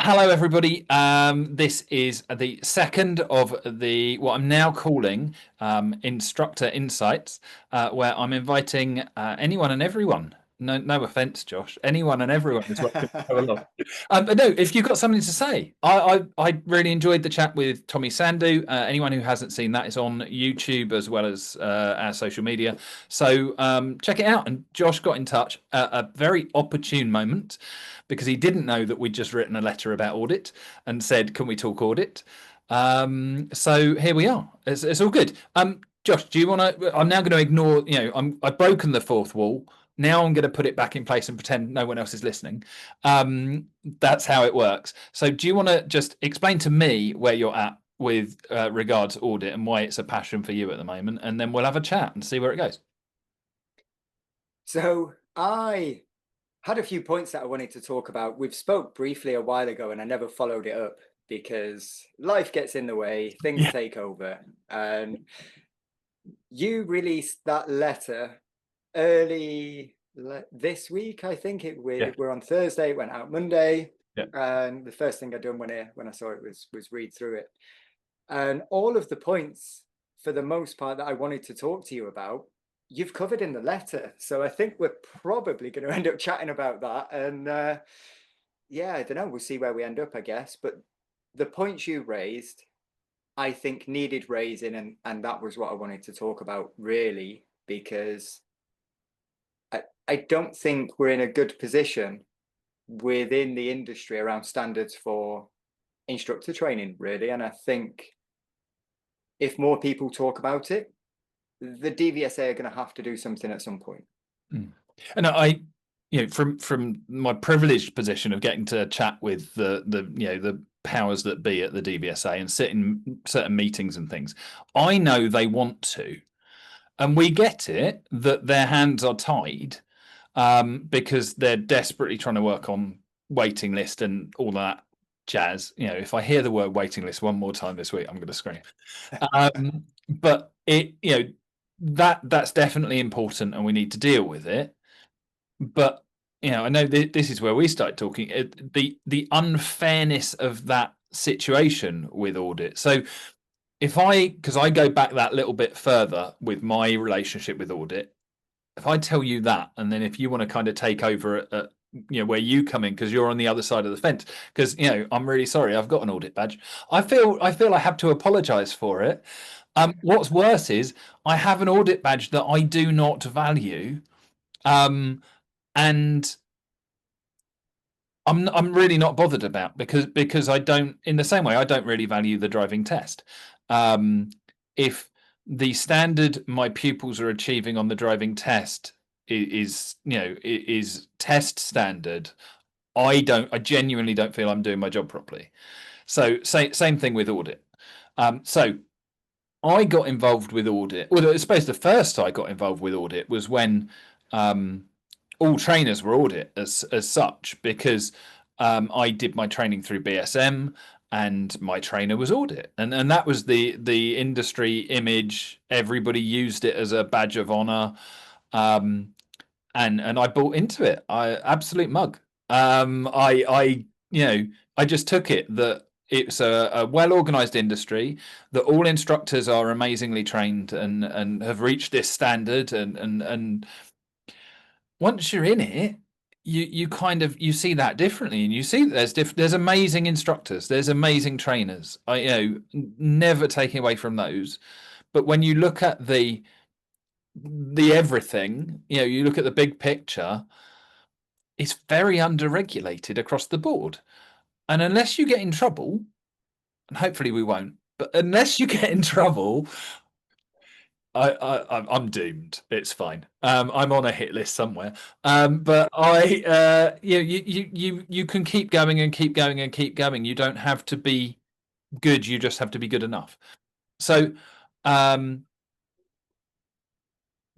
Hello, everybody. This is the second of what I'm now calling Instructor Insights, where I'm inviting anyone and everyone. No offense, Josh. Anyone and everyone is welcome to go along. But no, if you've got something to say, I really enjoyed the chat with Tommy Sandu. Anyone who hasn't seen that is on YouTube as well as our social media. So check it out. And Josh got in touch at a very opportune moment because he didn't know that we'd just written a letter about audit and said, "Can we talk audit?" So here we are. It's all good. Josh, do you want to? I'm now going to ignore. I've broken the fourth wall. Now I'm going to put it back in place and pretend no one else is listening. That's how it works. So do you want to just explain to me where you're at with regards to audit and why it's a passion for you at the moment, and then we'll have a chat and see where it goes. So I had a few points that I wanted to talk about. We've spoke briefly a while ago and I never followed it up because life gets in the way, things Yeah. take over. And you released that letter early this week, I think Yeah. we're on Thursday, it went out Monday. Yeah. And the first thing I done when I saw it was read through it. And all of the points, for the most part, that I wanted to talk to you about, you've covered in the letter. So I think we're probably going to end up chatting about that. And yeah, I don't know. We'll see where we end up, I guess. But the points you raised, I think needed raising. And that was what I wanted to talk about, really, because I don't think we're in a good position within the industry around standards for instructor training, really. And I think if more people talk about it, the DVSA are going to have to do something at some point. And from my privileged position of getting to chat with the powers that be at the DVSA and sit in certain meetings and things, I know they want to, and we get it that their hands are tied because they're desperately trying to work on waiting list and all that jazz. If I hear the word waiting list one more time this week, I'm going to scream. But that's definitely important, and we need to deal with it. But I know this is where we start talking the unfairness of that situation with audit. So because I go back that little bit further with my relationship with audit, if I tell you that, and then if you want to kind of take over at where you come in because you're on the other side of the fence, because I'm really sorry, I've got an audit badge. I feel I have to apologize for it. What's worse is I have an audit badge that I do not value. And I'm really not bothered about because I don't, in the same way I don't really value the driving test. If the standard my pupils are achieving on the driving test is test standard, I genuinely don't feel I'm doing my job properly. So same thing with audit. So I got involved with audit. Well, I suppose the first I got involved with audit was when all trainers were audit as such, because I did my training through BSM and my trainer was audit, and that was the industry image. Everybody used it as a badge of honor, and I bought into it. Absolute mug. I just took it that it's a well organized industry, that all instructors are amazingly trained and have reached this standard, and once you're in it, you kind of see that differently, and you see that there's amazing instructors, there's amazing trainers. Never taking away from those, but when you look at the everything, you look at the big picture, it's very underregulated across the board. And unless you get in trouble, and hopefully we won't, but unless you get in trouble, I'm doomed. It's fine. I'm on a hit list somewhere. But you can keep going and keep going and keep going. You don't have to be good. You just have to be good enough. So there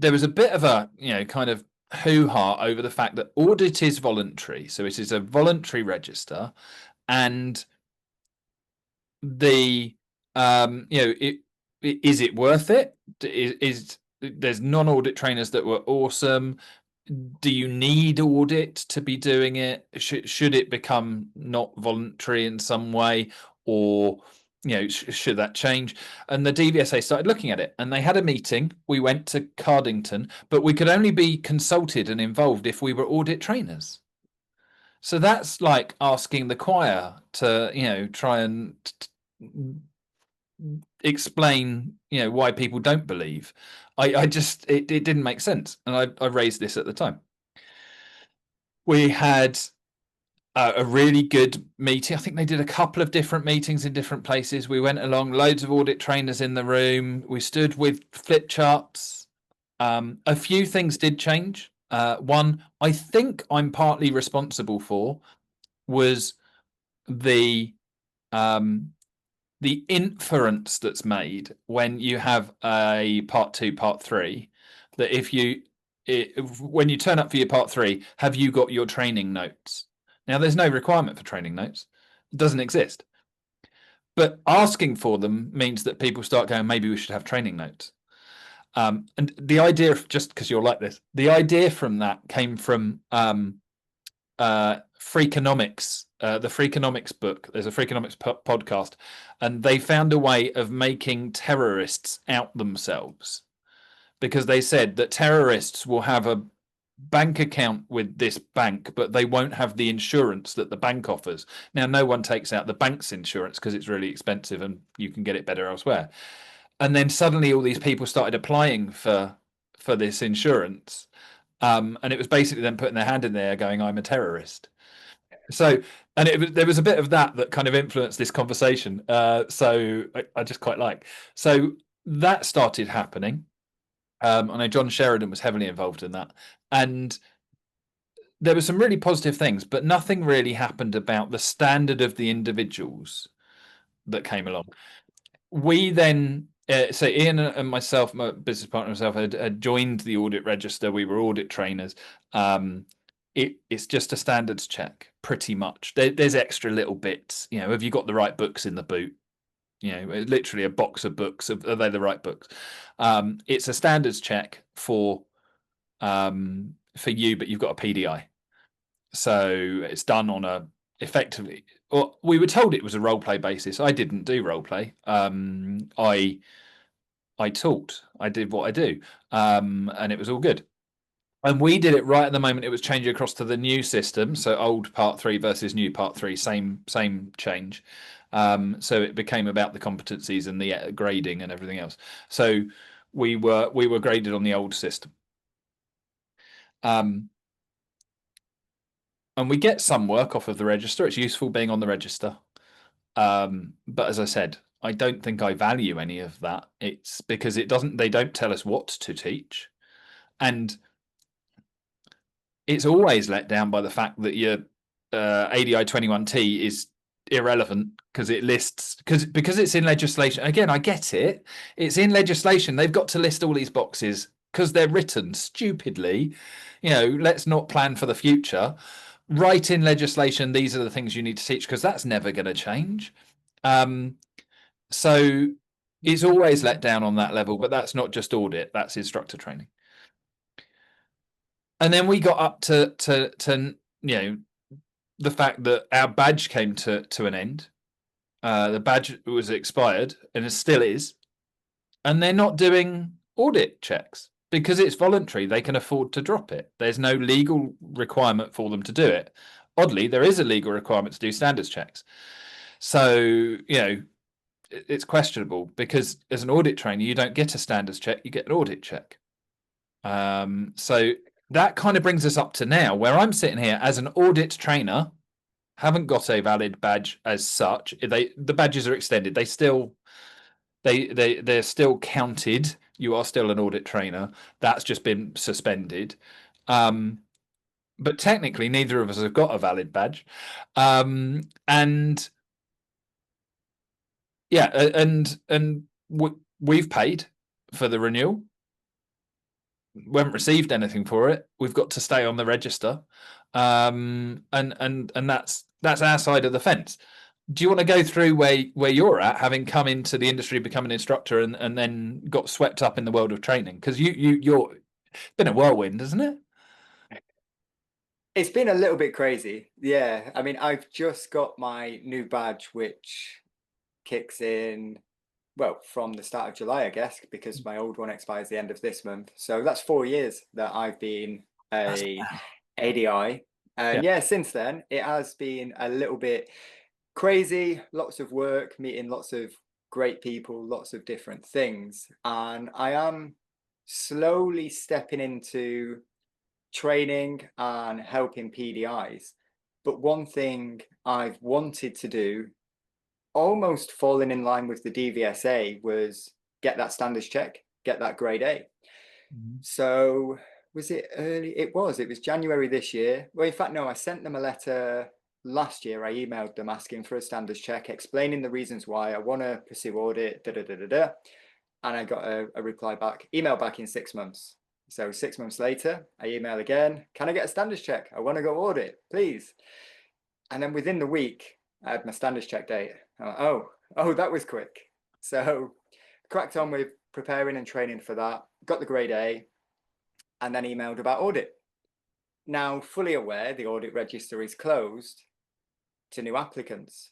was a bit of a kind of hoo-ha over the fact that audit is voluntary. So it is a voluntary register, and the is it worth it? Is there's non-audit trainers that were awesome. do you need audit to be doing it? Should it become not voluntary in some way, or should that change? And the DVSA started looking at it, and they had a meeting. We went to Cardington, but we could only be consulted and involved if we were audit trainers. So that's like asking the choir to try and explain why people don't believe. It didn't make sense, and I raised this at the time. We had a really good meeting. I think they did a couple of different meetings in different places. We went along, loads of audit trainers in the room. We stood with flip charts. A few things did change. One, I think I'm partly responsible for, was the inference that's made when you have a part 2, part 3, that when you turn up for your part 3, have you got your training notes? Now, there's no requirement for training notes. It doesn't exist. But asking for them means that people start going, maybe we should have training notes. And the idea, just because you're like this, the idea from that came from Freakonomics, the Freakonomics book. There's a Freakonomics podcast, and they found a way of making terrorists out themselves, because they said that terrorists will have a bank account with this bank, but they won't have the insurance that the bank offers. Now, no one takes out the bank's insurance because it's really expensive and you can get it better elsewhere. And then suddenly all these people started applying for this insurance. And it was basically them putting their hand in there going, I'm a terrorist. So, and there was a bit of that kind of influenced this conversation. So I just quite like. So that started happening. I know John Sheridan was heavily involved in that. And there were some really positive things, but nothing really happened about the standard of the individuals that came along. We then, so Ian and myself, my business partner and myself, had joined the audit register. We were audit trainers. It's just a standards check, pretty much. There's extra little bits. Have you got the right books in the boot? Literally a box of books. Are they the right books? It's a standards check for you, but you've got a PDI. So it's done on effectively, or we were told it was a role play basis. I didn't do role play. I taught. I did what I do, and it was all good. And we did it right at the moment it was changing across to the new system. So old part 3 versus new part 3, same change. So it became about the competencies and the grading and everything else. So we were graded on the old system. And we get some work off of the register. It's useful being on the register. But as I said, I don't think I value any of that. It's because they don't tell us what to teach. And it's always let down by the fact that your ADI 21T is irrelevant because it lists, because it's in legislation. Again, I get it. It's in legislation. They've got to list all these boxes because they're written stupidly. Let's not plan for the future. Write in legislation, these are the things you need to teach, because that's never going to change. So it's always let down on that level, but that's not just audit, that's instructor training. And then we got up to the fact that our badge came to an end. The badge was expired, and it still is. And they're not doing audit checks because it's voluntary. They can afford to drop it. There's no legal requirement for them to do it. Oddly, there is a legal requirement to do standards checks. So, it's questionable, because as an audit trainer, you don't get a standards check, you get an audit check. So that kind of brings us up to now, where I'm sitting here as an audit trainer, haven't got a valid badge as such. The badges are extended. They're still counted. You are still an audit trainer. That's just been suspended. But technically, neither of us have got a valid badge. And yeah, and we've paid for the renewal. We haven't received anything for it. We've got to stay on the register, and that's our side of the fence. Do you want to go through where you're at, having come into the industry, become an instructor, and then got swept up in the world of training? Because you're been a whirlwind, isn't it? It's been a little bit crazy. Yeah. I mean, I've just got my new badge, which kicks in, well, from the start of July, I guess, because my old one expires the end of this month. So that's 4 years that I've been That's, a ADI. yeah. And yeah, since then, it has been a little bit crazy, lots of work, meeting lots of great people, lots of different things. And I am slowly stepping into training and helping PDIs. But one thing I've wanted to do, almost falling in line with the DVSA, was get that standards check, get that grade A. So was it early? It was January this year. Well, in fact, no, I sent them a letter last year. I emailed them asking for a standards check, explaining the reasons why I want to pursue audit, and I got a reply back, email back in 6 months. So 6 months later, I email again, can I get a standards check? I want to go audit, please. And then within the week, I had my standards check date. Like, oh, that was quick. So cracked on with preparing and training for that, got the grade A, and then emailed about audit. Now, fully aware the audit register is closed to new applicants.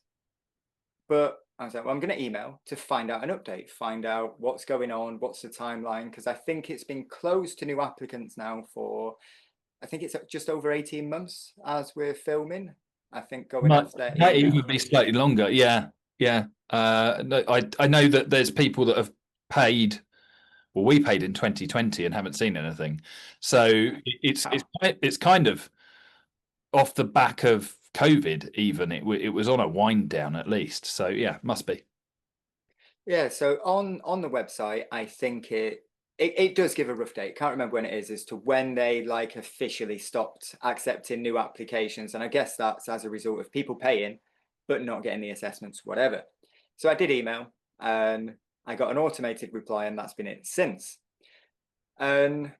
But I was like, well, I'm going to email to find out an update, find out what's going on, what's the timeline, because I think it's been closed to new applicants now for, I think it's just over 18 months as we're filming. I think going off their Might email. even be slightly longer. Yeah, yeah. No, I know that there's people that have paid. Well, we paid in 2020 and haven't seen anything. So it's kind of off the back of COVID. Even it was on a wind down at least. So yeah, must be. Yeah, so on the website, I think it does give a rough date. Can't remember when it is as to when they like officially stopped accepting new applications. And I guess that's as a result of people paying, but not getting the assessments, whatever. So I did email and I got an automated reply, and that's been it since. And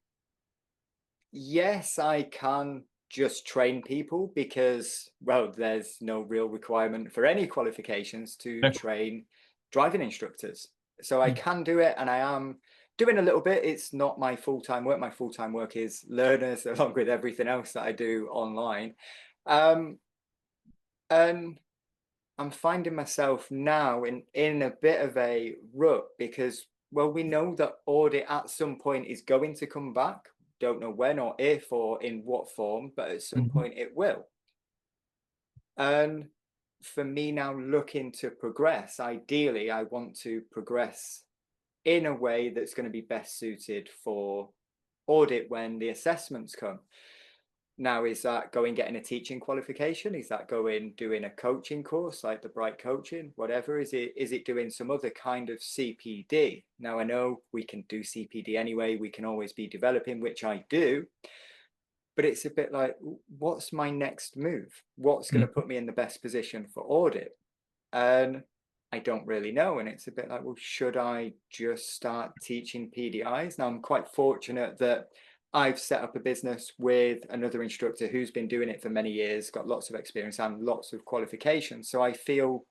yes, I can just train people because, well, there's no real requirement for any qualifications to Okay. train driving instructors. So I can do it, and I am doing a little bit. It's not my full-time work. My full-time work is learners, along with everything else that I do online. And I'm finding myself now in a bit of a rut because, well, we know that audit at some point is going to come back. Don't know when or if or in what form, but at some point it will. And for me now, looking to progress, ideally, I want to progress in a way that's going to be best suited for audit when the assessments come. Now, is that going getting a teaching qualification? Is that going doing a coaching course like the Bright Coaching? Whatever, is it doing some other kind of CPD? Now, I know we can do CPD anyway. We can always be developing, which I do. But it's a bit like, what's my next move? What's going to put me in the best position for audit? And I don't really know. And it's a bit like, well, should I just start teaching PDIs? Now, I'm quite fortunate that I've set up a business with another instructor who's been doing it for many years, got lots of experience and lots of qualifications. So I feel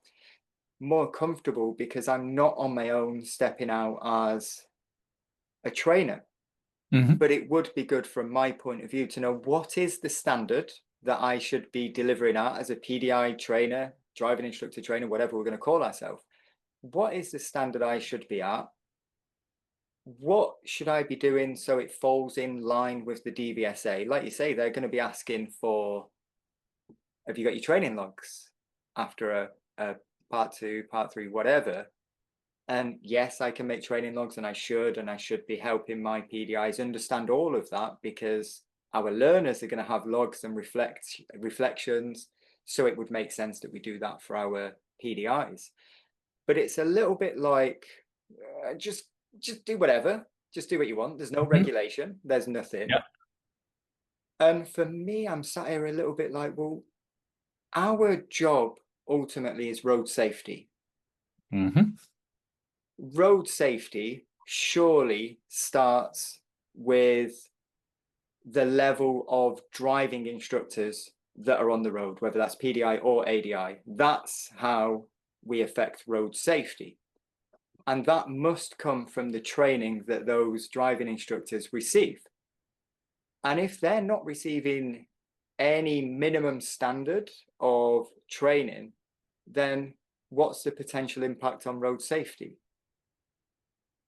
more comfortable because I'm not on my own stepping out as a trainer. But it would be good from my point of view to know what is the standard that I should be delivering at as a PDI trainer, driving instructor trainer, whatever we're going to call ourselves. What is the standard I should be at? What should I be doing so it falls in line with the DVSA? Like you say, they're going to be asking for, have you got your training logs after a part 2, part 3, whatever? And yes, I can make training logs, and I should be helping my PDIs understand all of that, because our learners are going to have logs and reflections. So it would make sense that we do that for our PDIs. But it's a little bit like, just do whatever, just do what you want. There's no regulation, there's nothing. Yeah. And for me, I'm sat here a little bit like, well, our job ultimately is road safety. Road safety surely starts with the level of driving instructors that are on the road, whether that's PDI or ADI. That's how we affect road safety. And that must come from the training that those driving instructors receive. And if they're not receiving any minimum standard of training, then what's the potential impact on road safety?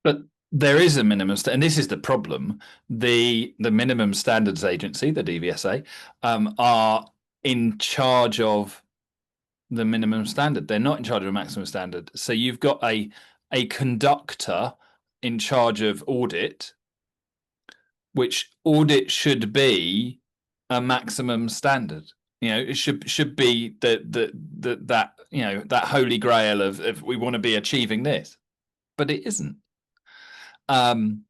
But there is a minimum, and this is the problem. The Minimum Standards Agency, the DVSA, are in charge of the minimum standard. They're not in charge of a maximum standard. So you've got a conductor in charge of audit, which audit should be a maximum standard. It should be that that holy grail of we want to be achieving this, but it isn't. And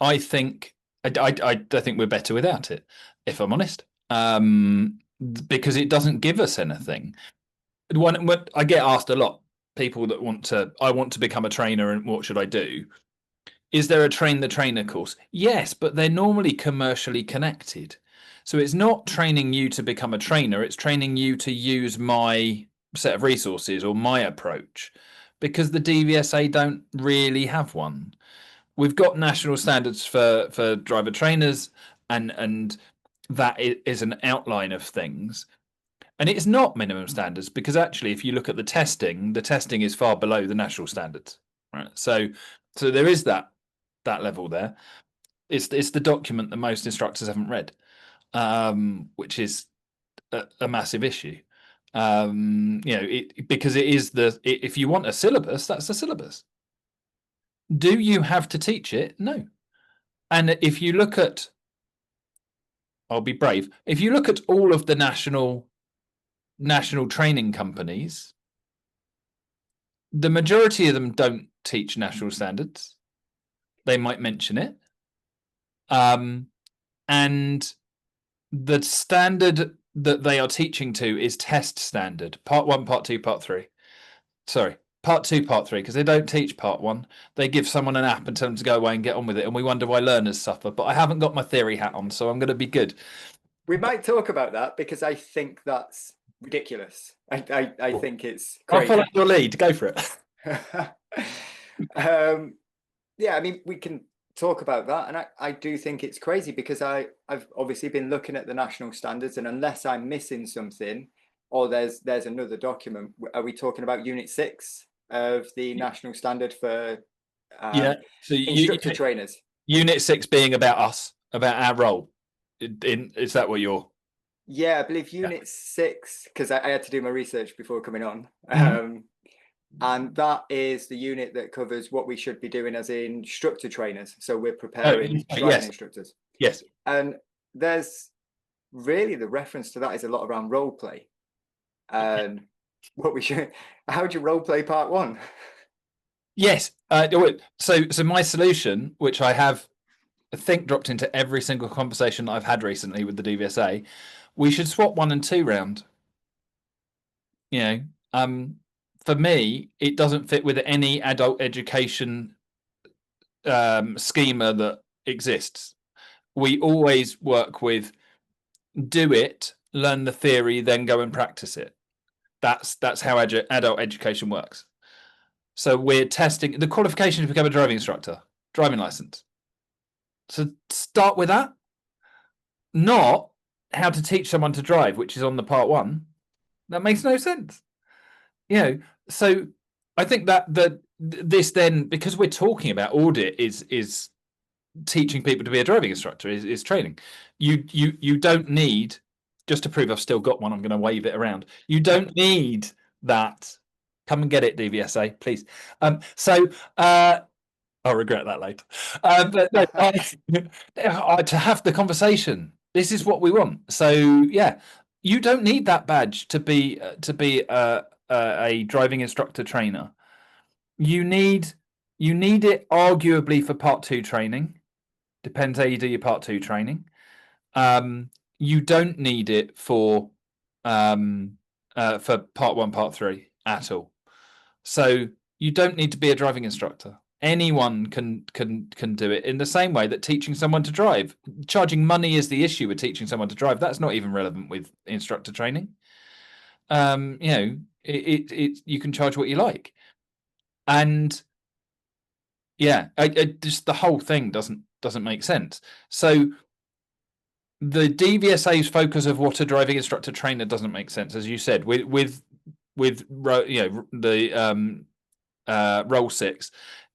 I think I think we're better without it, if I'm honest, because it doesn't give us anything. When I get asked a lot, people that I want to become a trainer and what should I do? Is there a train the trainer course? Yes, but they're normally commercially connected. So it's not training you to become a trainer, it's training you to use my set of resources or my approach, because the DVSA don't really have one. We've got national standards for driver trainers, and that is an outline of things. And it's not minimum standards, because actually, if you look at the testing is far below the national standards. Right. So there is that level there. It's the document that most instructors haven't read, which is a massive issue. Because it is if you want a syllabus, that's the syllabus. Do you have to teach it? No. And if you look at, I'll be brave, if you look at all of the national training companies, the majority of them don't teach national standards. They might mention it. And the standard that they are teaching to is test standard, part 1, part 2, part 3. Sorry, part 2, part 3, because they don't teach part 1. They give someone an app and tell them to go away and get on with it, and we wonder why learners suffer. But I haven't got my theory hat on, so I'm going to be good. We might talk about that, because I think that's ridiculous. I think it's crazy. I'll follow your lead. Go for it. Yeah, I mean, we can talk about that, and I do think it's crazy, because I've obviously been looking at the national standards, and unless I'm missing something, or there's another document, are we talking about Unit 6 of the national standard for so instructor trainers? Unit 6 being about us, about our role. Is that what you're? Yeah, I believe Unit 6, because I had to do my research before coming on. And that is the unit that covers what we should be doing as instructor trainers. So we're preparing driving instructors. Yes. And there's really, the reference to that is a lot around role play. And how do you role play part 1? Yes. So my solution, which I think dropped into every single conversation that I've had recently with the DVSA, we should swap 1 and 2 round. For me, it doesn't fit with any adult education schema that exists. We always work with do it, learn the theory, then go and practice it. That's how adult education works. So we're testing the qualification to become a driving instructor, driving license. So start with that, not how to teach someone to drive, which is on the part 1. That makes no sense. So I think that this then, because we're talking about audit, is teaching people to be a driving instructor, is training. You don't need, just to prove I've still got one, I'm going to wave it around. You don't need that. Come and get it, DVSA, please. I'll regret that later. But no, to have the conversation, this is what we want. So yeah, you don't need that badge to be a driving instructor trainer. You need it arguably for part 2 training. Depends how you do your part 2 training. You don't need it for part 1, part 3 at all. So you don't need to be a driving instructor. Anyone can do it, in the same way that teaching someone to drive, charging money is the issue with teaching someone to drive. That's not even relevant with instructor training. You can charge what you like, and yeah, just the whole thing doesn't doesn't make sense. So the DVSA's focus of what a driving instructor trainer doesn't make sense, as you said, with the Role 6,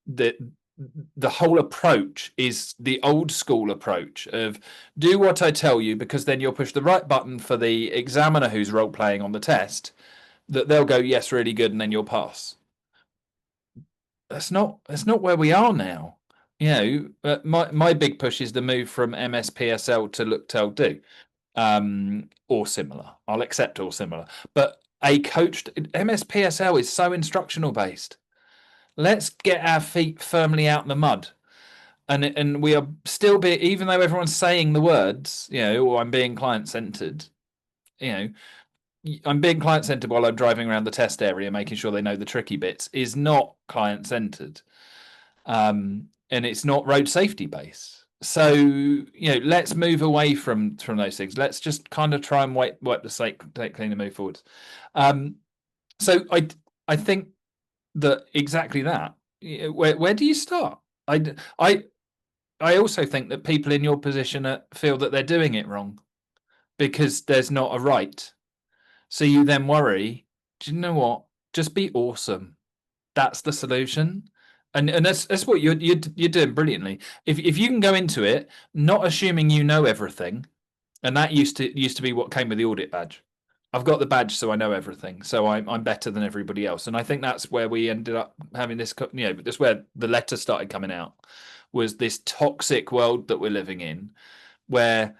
the whole approach is the old school approach of do what I tell you, because then you'll push the right button for the examiner who's role playing on the test, that they'll go yes, really good, and then you'll pass. That's not where we are now. My big push is the move from MSPSL to Look Tell Do, or similar. I'll accept or similar, but a coached MSPSL is so instructional based. Let's get our feet firmly out in the mud, and we are still even though everyone's saying the words, or I'm being client centered, I'm being client centered while I'm driving around the test area, making sure they know the tricky bits, is not client centered. And it's not road safety based. So, let's move away from those things. Let's just kind of try and wipe the slate clean and move forwards. So I think that exactly that. Where do you start? I also think that people in your position feel that they're doing it wrong because there's not a right. So you then worry, do you know what? Just be awesome. That's the solution. And that's what you're doing brilliantly. If you can go into it not assuming you know everything, and that used to be what came with the audit badge. I've got the badge, so I know everything. So I'm better than everybody else. And I think that's where we ended up having this. That's where the letter started coming out, was this toxic world that we're living in, where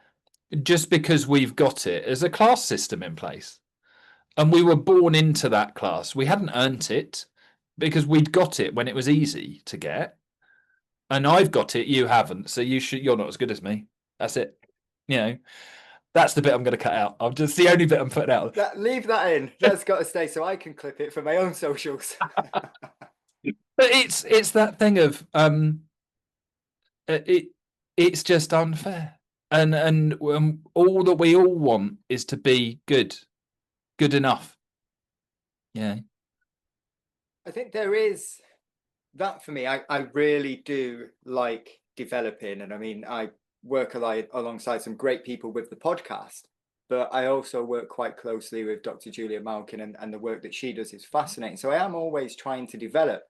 just because we've got it as a class system in place, and we were born into that class, we hadn't earned it, because we'd got it when it was easy to get, and I've got it, you haven't, so you're not as good as me. That's it. That's the bit I'm going to cut out. It's the only bit I'm putting out. Leave that in. That's got to stay so I can clip it for my own socials. But it's that thing of it's just unfair, and all that we all want is to be good enough. Yeah. I think there is that for me. I really do like developing, and I mean, I work alongside some great people with the podcast, but I also work quite closely with Dr. Julia Malkin, and the work that she does is fascinating. So I am always trying to develop.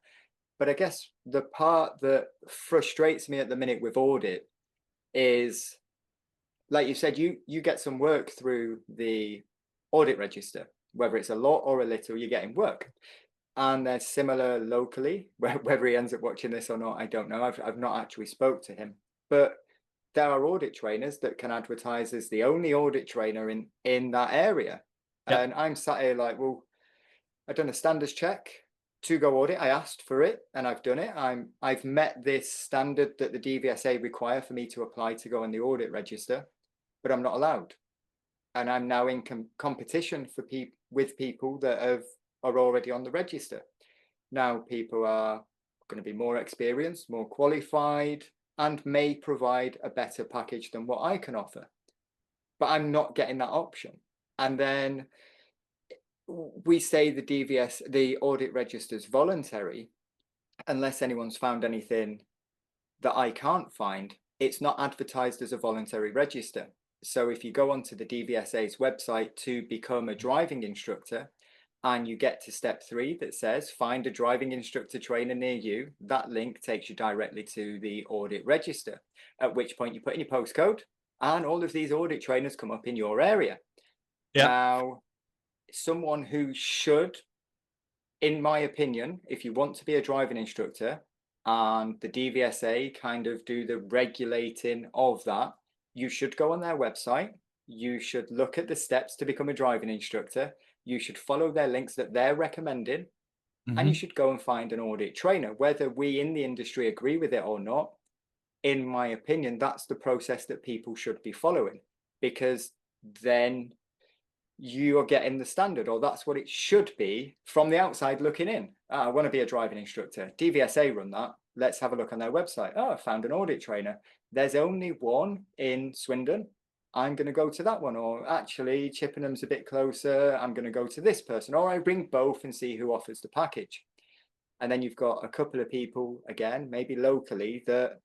But I guess the part that frustrates me at the minute with audit is, like you said, you get some work through the audit register, whether it's a lot or a little, you're getting work. And they're similar locally, whether he ends up watching this or not, I don't know. I've not actually spoke to him, but there are audit trainers that can advertise as the only audit trainer in that area. Yep. And I'm sat here like, well, I've done a standards check to go audit. I asked for it and I've done it. I've met this standard that the DVSA require for me to apply to go on the audit register, but I'm not allowed. And I'm now in competition with people that are already on the register. Now people are going to be more experienced, more qualified, and may provide a better package than what I can offer. But I'm not getting that option. And then we say the audit register is voluntary, unless anyone's found anything that I can't find. It's not advertised as a voluntary register. So if you go onto the DVSA's website to become a driving instructor, and you get to step 3 that says find a driving instructor trainer near you, that link takes you directly to the audit register, at which point you put in your postcode and all of these audit trainers come up in your area. Yeah. Now, someone who should, in my opinion, if you want to be a driving instructor and the DVSA kind of do the regulating of that, you should go on their website. You should look at the steps to become a driving instructor. You should follow their links that they're recommending, and you should go and find an audit trainer. Whether we in the industry agree with it or not, in my opinion, that's the process that people should be following, because then you are getting the standard, or that's what it should be from the outside looking in. I want to be a driving instructor. DVSA run that. Let's have a look on their website. Oh, I found an audit trainer. There's only one in Swindon. I'm going to go to that one. Or actually, Chippenham's a bit closer. I'm going to go to this person. Or I bring both and see who offers the package. And then you've got a couple of people, again, maybe locally, that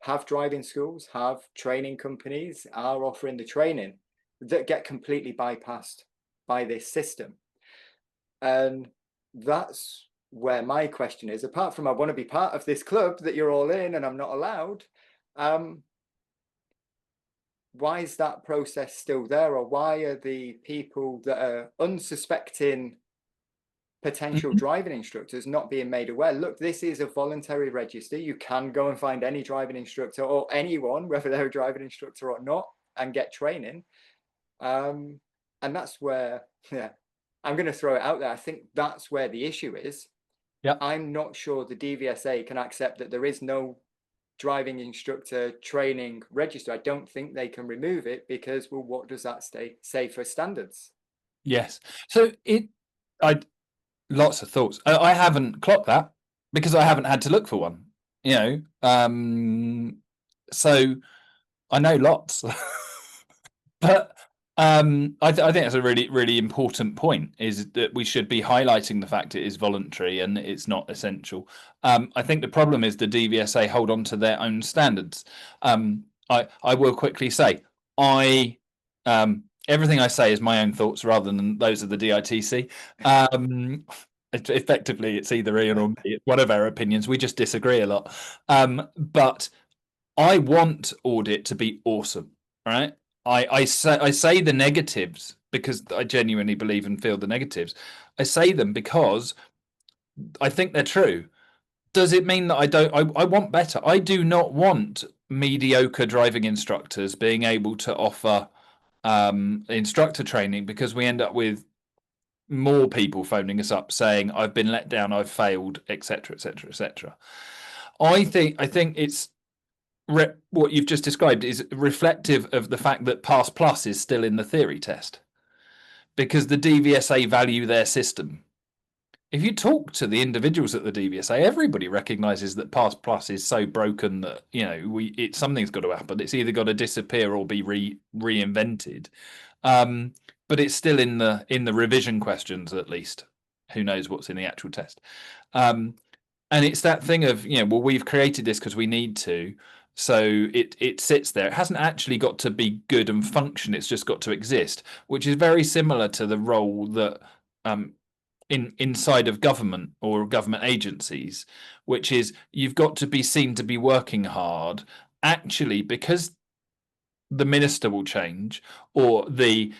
have driving schools, have training companies, are offering the training that get completely bypassed by this system. And that's where my question is, apart from I want to be part of this club that you're all in and I'm not allowed, why is that process still there? Or why are the people that are unsuspecting potential driving instructors not being made aware? Look, this is a voluntary register. You can go and find any driving instructor or anyone, whether they're a driving instructor or not, and get training. And that's where, yeah, I'm going to throw it out there. I think that's where the issue is. Yeah. I'm not sure the DVSA can accept that there is no driving instructor training register. I don't think they can remove it because, well, what does that say for standards? Yes. So lots of thoughts. I haven't clocked that because I haven't had to look for one, you know. So I know lots. But I think that's a really, really important point, is that we should be highlighting the fact it is voluntary and it's not essential. I think the problem is the DVSA hold on to their own standards. I will quickly say, everything I say is my own thoughts rather than those of the DITC. Effectively, it's either Ian or me. It's one of our opinions. We just disagree a lot. But I want audit to be awesome, right? I say the negatives because I genuinely believe and feel the negatives. I say them because I think they're true. Does it mean that I don't? I want better. I do not want mediocre driving instructors being able to offer instructor training, because we end up with more people phoning us up saying, I've been let down, I've failed, etc., etc., etc. I think it's what you've just described is reflective of the fact that Pass Plus is still in the theory test, because the DVSA value their system. If you talk to the individuals at the DVSA, everybody recognises that Pass Plus is so broken that, you know, something's got to happen. It's either got to disappear or be reinvented. But it's still in the revision questions, at least. Who knows what's in the actual test? And it's that thing of, you know, well, we've created this because we need to. So it sits there. It hasn't actually got to be good and function. It's just got to exist, which is very similar to the role that inside of government or government agencies, which is you've got to be seen to be working hard, actually, because the minister will change, or the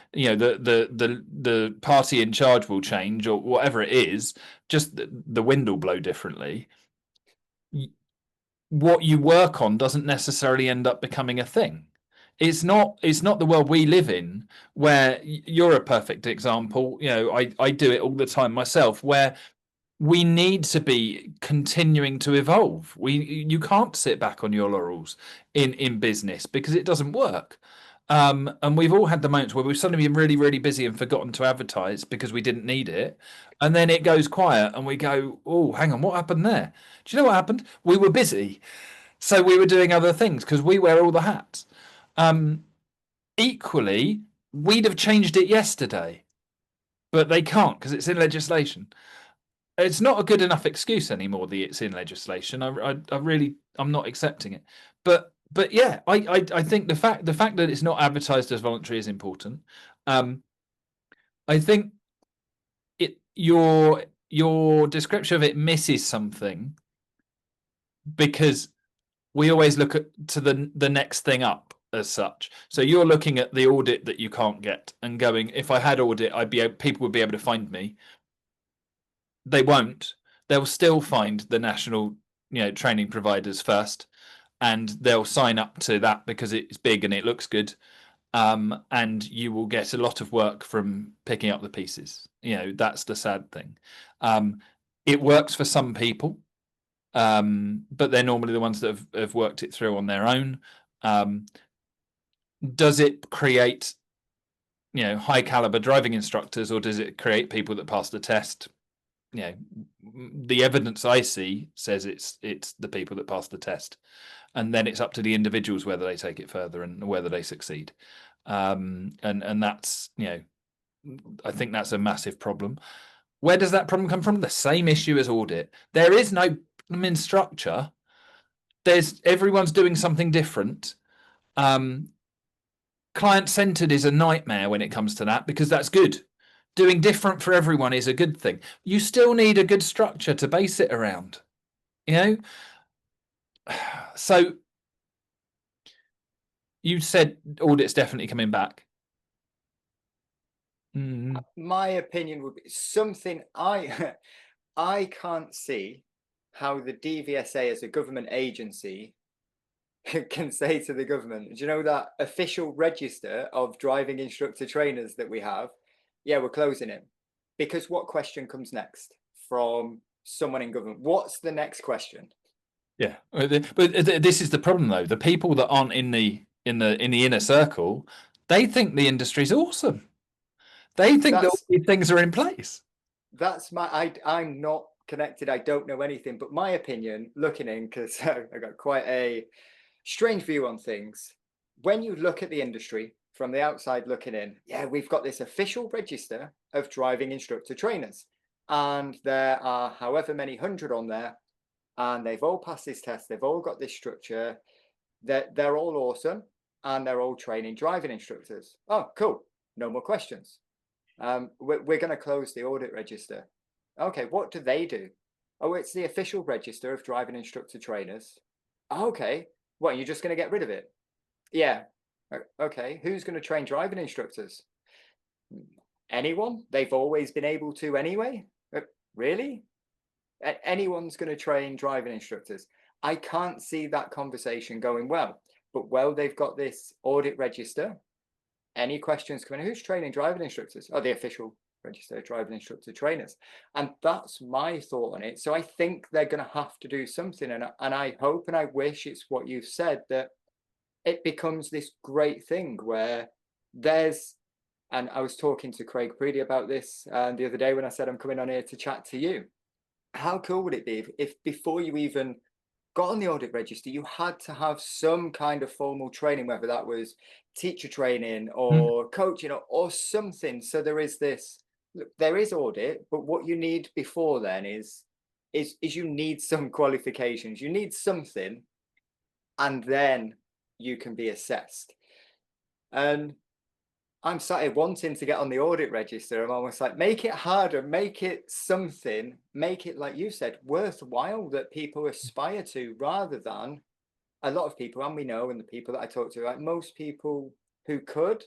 party in charge will change, or whatever it is. Just the wind will blow differently. What you work on doesn't necessarily end up becoming a thing. It's not the world we live in, where you're a perfect example. You know, I do it all the time myself, where we need to be continuing to evolve. You can't sit back on your laurels in business, because it doesn't work. And we've all had the moments where we've suddenly been really, really busy and forgotten to advertise because we didn't need it. And then it goes quiet and we go, oh, hang on, what happened there? Do you know what happened? We were busy. So we were doing other things because we wear all the hats. Equally, we'd have changed it yesterday, but they can't because it's in legislation. It's not a good enough excuse anymore that it's in legislation. I'm not accepting it. But yeah, I think the fact that it's not advertised as voluntary is important. I think your description of it misses something, because we always look to the next thing up as such. So you're looking at the audit that you can't get and going, if I had audit, people would be able to find me. They won't. They'll still find the national, training providers first, and they'll sign up to that because it's big and it looks good. And you will get a lot of work from picking up the pieces. That's the sad thing. It works for some people, but they're normally the ones that have worked it through on their own. Does it create, high caliber driving instructors, or does it create people that pass the test? The evidence I see says it's the people that pass the test, and then it's up to the individuals whether they take it further and whether they succeed. And that's, I think that's a massive problem. Where does that problem come from? The same issue as audit. There is no instructor everyone's doing something different. Client-centered is a nightmare when it comes to that, because that's good. Doing different for everyone is a good thing. You still need a good structure to base it around, you know? So you said audit's definitely coming back. My opinion would be something I can't see how the DVSA as a government agency can say to the government, do you know that official register of driving instructor trainers that we have? Yeah, we're closing it. Because what question comes next from someone in government? What's the next question? Yeah, but this is the problem, though. The people that aren't in the inner circle, they think the industry's awesome. They think that all these things are in place. That's I'm not connected. I don't know anything, but my opinion, looking in, because I got quite a strange view on things. When you look at the industry from the outside looking in, yeah, we've got this official register of driving instructor trainers, and there are however many hundred on there, and they've all passed this test. They've all got this structure. They're all awesome, and they're all training driving instructors. Oh, cool. No more questions. We're going to close the audit register. Okay, what do they do? Oh, it's the official register of driving instructor trainers. Okay, what, you're just going to get rid of it? Yeah. Okay, who's going to train driving instructors? Anyone? They've always been able to anyway? Really? Anyone's going to train driving instructors? I can't see that conversation going well. But they've got this audit register. Any questions coming? Who's training driving instructors? Oh, the official register of driving instructor trainers. And that's my thought on it. So I think they're going to have to do something. And I hope and I wish it's what you've said, that it becomes this great thing where there's, and I was talking to Craig Preedy about this the other day when I said I'm coming on here to chat to you. How cool would it be if before you even got on the audit register, you had to have some kind of formal training, whether that was teacher training or coaching or something. So there is this, there is audit, but what you need before then is you need some qualifications, you need something, and then you can be assessed. And I'm sat here wanting to get on the audit register. I'm almost like, make it harder, make it something, make it, like you said, worthwhile that people aspire to, rather than a lot of people, and we know, and the people that I talk to, like most people who could,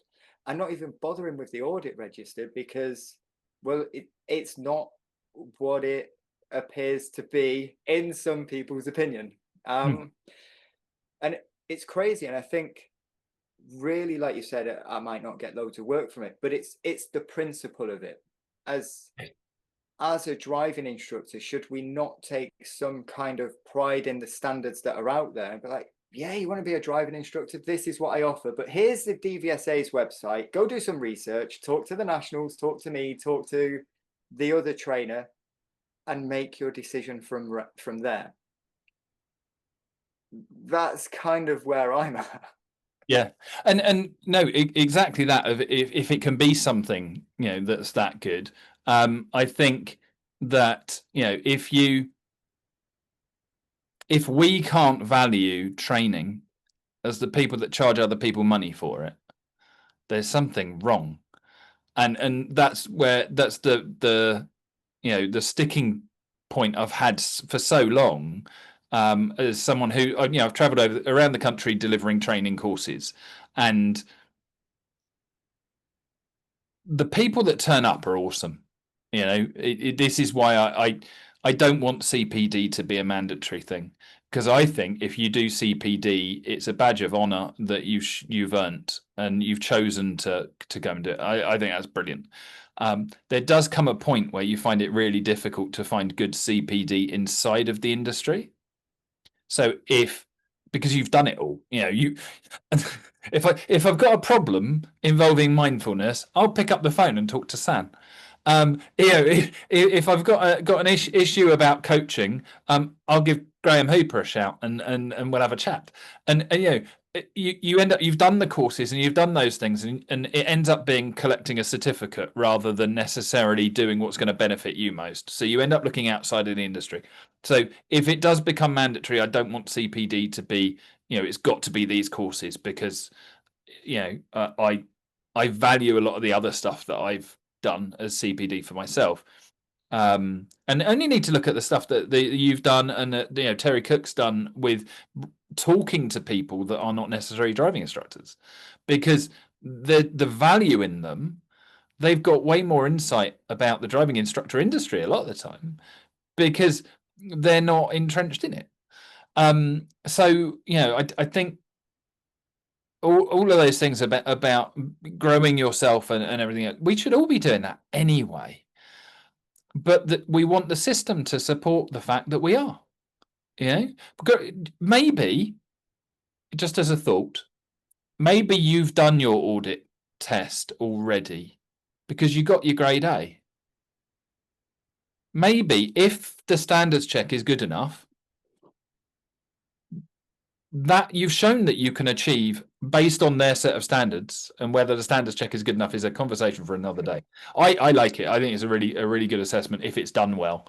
are not even bothering with the audit register because, well, it's not what it appears to be in some people's opinion. And it's crazy. And I think, really, like you said, I might not get loads of work from it, but it's the principle of it. As a driving instructor, should we not take some kind of pride in the standards that are out there and be like, yeah, you want to be a driving instructor, this is what I offer, but here's the DVSA's website, go do some research, talk to the nationals, talk to me, talk to the other trainer, and make your decision from there. That's kind of where I'm at. Yeah, and no, exactly that. Of if it can be something, that's that good, I think that, if we can't value training as the people that charge other people money for it, there's something wrong, and that's the sticking point I've had for so long. As someone who, I've traveled around the country delivering training courses, and the people that turn up are awesome. This is why I don't want CPD to be a mandatory thing, because I think if you do CPD, it's a badge of honor that you've earned and you've chosen to go and do it. I think that's brilliant. There does come a point where you find it really difficult to find good CPD inside of the industry. So because you've done it all, if I've got a problem involving mindfulness, I'll pick up the phone and talk to San. If I've got an issue about coaching, I'll give Graham Hooper a shout and we'll have a chat. And you end up, you've done the courses and you've done those things, and it ends up being collecting a certificate rather than necessarily doing what's going to benefit you most. So you end up looking outside of the industry. So if it does become mandatory, I don't want CPD to be, it's got to be these courses, because I value a lot of the other stuff that I've done as CPD for myself. And only need to look at the stuff that you've done and that Terry Cook's done with talking to people that are not necessarily driving instructors, because the value in them, they've got way more insight about the driving instructor industry a lot of the time, because they're not entrenched in it. So I think all of those things about growing yourself and everything, we should all be doing that anyway. But we want the system to support the fact that we are. Maybe, just as a thought, maybe you've done your audit test already because you got your grade A. Maybe if the standards check is good enough, that you've shown that you can achieve based on their set of standards, and whether the standards check is good enough is a conversation for another day. I like it. I think it's a really good assessment if it's done well.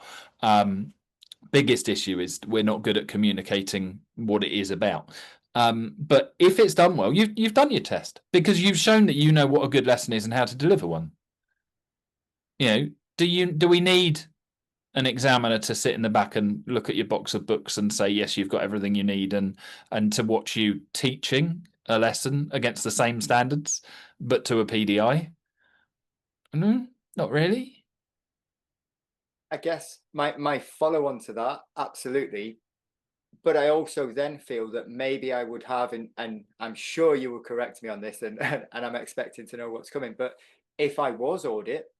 Biggest issue is we're not good at communicating what it is about. But if it's done well, you've done your test because you've shown that you know what a good lesson is and how to deliver one. Do we need an examiner to sit in the back and look at your box of books and say, yes, you've got everything you need, and to watch you teaching a lesson against the same standards, but to a PDI? No, not really. I guess my follow on to that, absolutely. But I also then feel that maybe I would have, and I'm sure you will correct me on this, and I'm expecting to know what's coming, but if I was audit,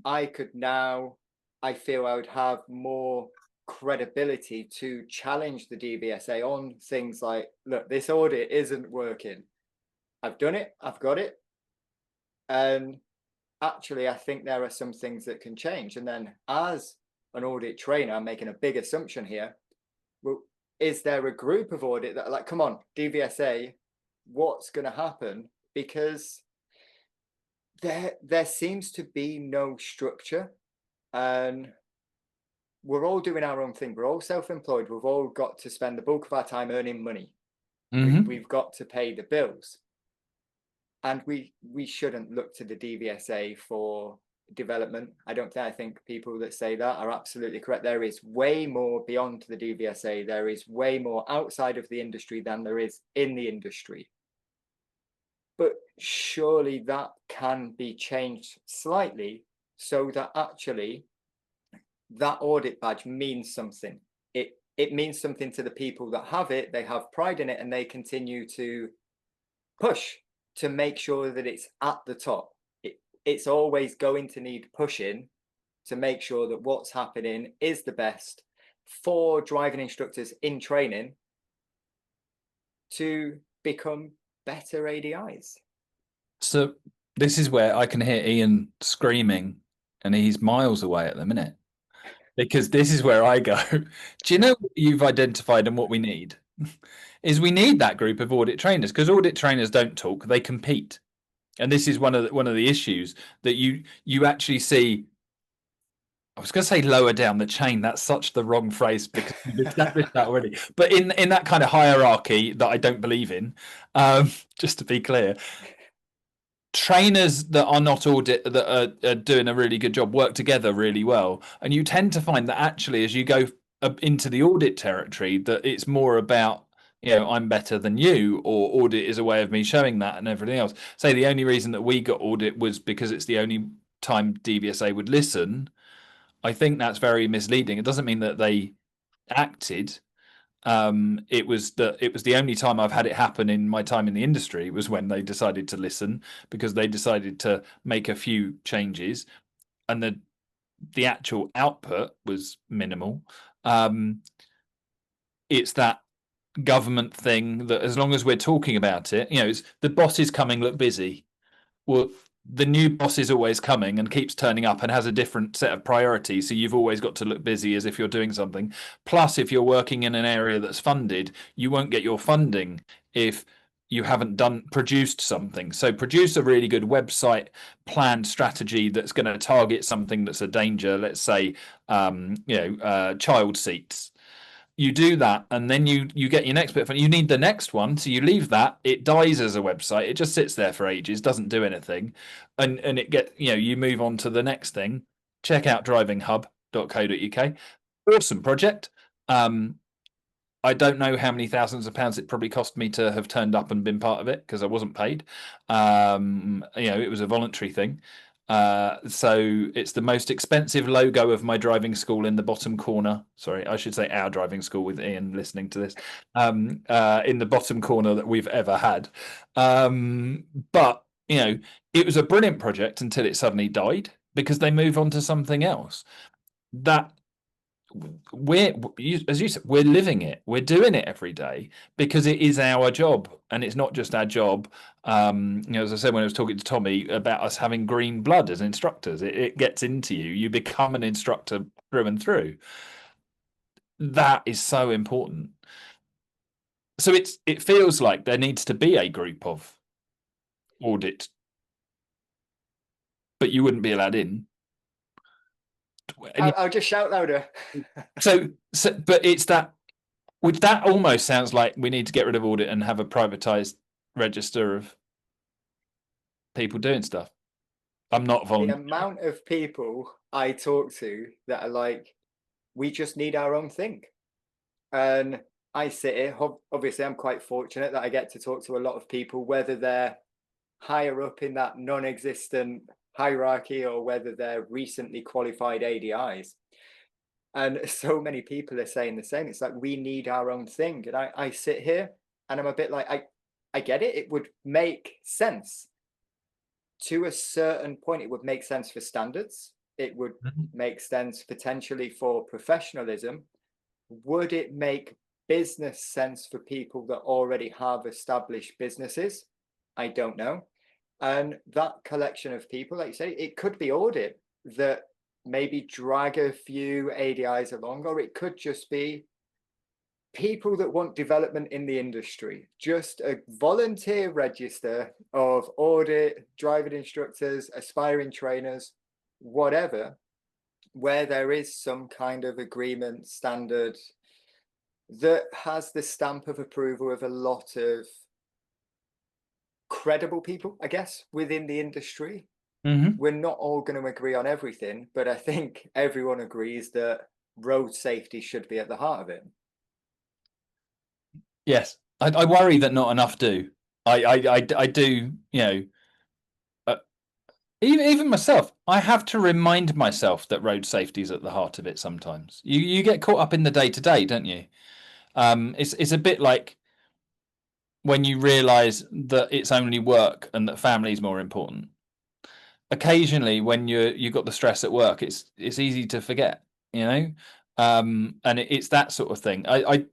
I could now, I feel I would have more credibility to challenge the DVSA on things like, look, this audit isn't working. I've done it, I've got it. And actually, I think there are some things that can change. And then as an audit trainer, I'm making a big assumption here. Well, is there a group of audit that are like, come on, DVSA, what's going to happen? Because there seems to be no structure, and we're all doing our own thing. We're all self-employed. We've all got to spend the bulk of our time earning money. We've got to pay the bills. And we shouldn't look to the DVSA for development. I think people that say that are absolutely correct. There is way more beyond the DVSA. There is way more outside of the industry than there is in the industry. But surely that can be changed slightly so that actually that audit badge means something. It means something to the people that have it. They have pride in it, and they continue to push to make sure that it's at the top. It's always going to need pushing to make sure that what's happening is the best for driving instructors in training to become better ADIs. So this is where I can hear Ian screaming, and he's miles away at the minute, because this is where I go. Do you know what you've identified and what we need? Is we need that group of audit trainers, because audit trainers don't talk, they compete. And this is one of the issues that you actually see. I was going to say lower down the chain. That's such the wrong phrase, because we've established that already. But in that kind of hierarchy that I don't believe in, just to be clear, trainers that are not audit, that are doing a really good job, work together really well. And you tend to find that actually, as you go into the audit territory, that it's more about, I'm better than you, or audit is a way of me showing that, and everything else. Say the only reason that we got audit was because it's the only time DVSA would listen. I think that's very misleading. It doesn't mean that they acted. It was the only time I've had it happen in my time in the industry was when they decided to listen, because they decided to make a few changes, and the actual output was minimal. It's that government thing that as long as we're talking about it, it's the boss is coming, look busy. Well, the new boss is always coming and keeps turning up and has a different set of priorities, so you've always got to look busy as if you're doing something. Plus, if you're working in an area that's funded, you won't get your funding if you haven't produced something. So produce a really good website planned strategy that's going to target something that's a danger. Let's say, child seats. You do that, and then you get your next bit. You need the next one, so you leave that. It dies as a website. It just sits there for ages, doesn't do anything, and you move on to the next thing. Check out drivinghub.co.uk. Awesome project. I don't know how many thousands of pounds it probably cost me to have turned up and been part of it, because I wasn't paid. It was a voluntary thing. So it's the most expensive logo of my driving school in the bottom corner. Sorry, I should say our driving school, with Ian listening to this. In the bottom corner that we've ever had. But it was a brilliant project until it suddenly died because they move on to something else. That as you said, we're living it, we're doing it every day because it is our job. And it's not just our job. As I said when I was talking to Tommy about us having green blood as instructors, it gets into you become an instructor through and through. That is so important. So it feels like there needs to be a group of audit, but you wouldn't be allowed in. I'll just shout louder. But it's that, which that almost sounds like we need to get rid of audit and have a privatized register of people doing stuff. I'm not volunteering. The amount of people I talk to that are like, we just need our own thing. And I sit here, obviously I'm quite fortunate that I get to talk to a lot of people, whether they're higher up in that non-existent hierarchy or whether they're recently qualified ADIs. And so many people are saying the same. It's like, we need our own thing. And I sit here and I'm a bit like, I get it. It would make sense. To a certain point, it would make sense for standards. It would make sense potentially for professionalism. Would it make business sense for people that already have established businesses? I don't know. And that collection of people, like you say, it could be audit that maybe drag a few ADIs along, or it could just be people that want development in the industry, just a volunteer register of audit, driving instructors, aspiring trainers, whatever, where there is some kind of agreement standard that has the stamp of approval of a lot of credible people, I guess, within the industry. We're not all going to agree on everything, but I think everyone agrees that road safety should be at the heart of it. Yes, I worry that not enough do. I do, even myself, I have to remind myself that road safety is at the heart of it sometimes. You get caught up in the day-to-day, don't you? It's a bit like when you realise that it's only work and that family is more important. Occasionally, when you've got the stress at work, it's easy to forget, and it's that sort of thing. I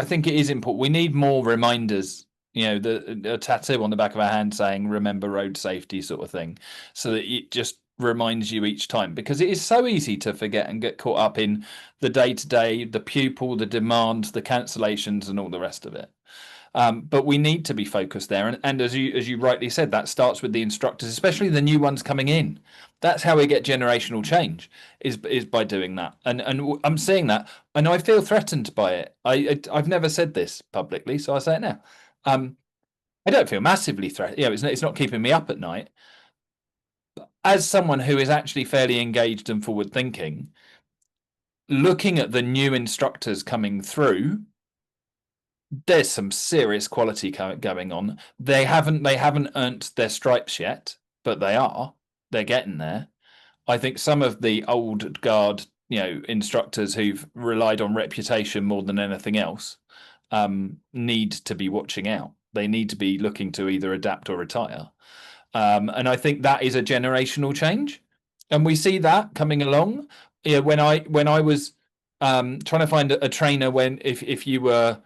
think it is important. We need more reminders, a tattoo on the back of our hand saying "Remember road safety" sort of thing, so that it just reminds you each time, because it is so easy to forget and get caught up in the day-to-day, the pupil, the demand, the cancellations, and all the rest of it. But we need to be focused there, and as you rightly said, that starts with the instructors, especially the new ones coming in. That's how we get generational change, is by doing that. And I'm seeing that, and I feel threatened by it. I've never said this publicly, so I say it now. I don't feel massively threatened. It's not keeping me up at night. But as someone who is actually fairly engaged and forward thinking, looking at the new instructors coming through, there's some serious quality going on. They haven't earned their stripes yet, but they're getting there. I think some of the old guard, instructors who've relied on reputation more than anything else, need to be watching out. They need to be looking to either adapt or retire. And I think that is a generational change, and we see that coming along. When I was trying to find a trainer, if you were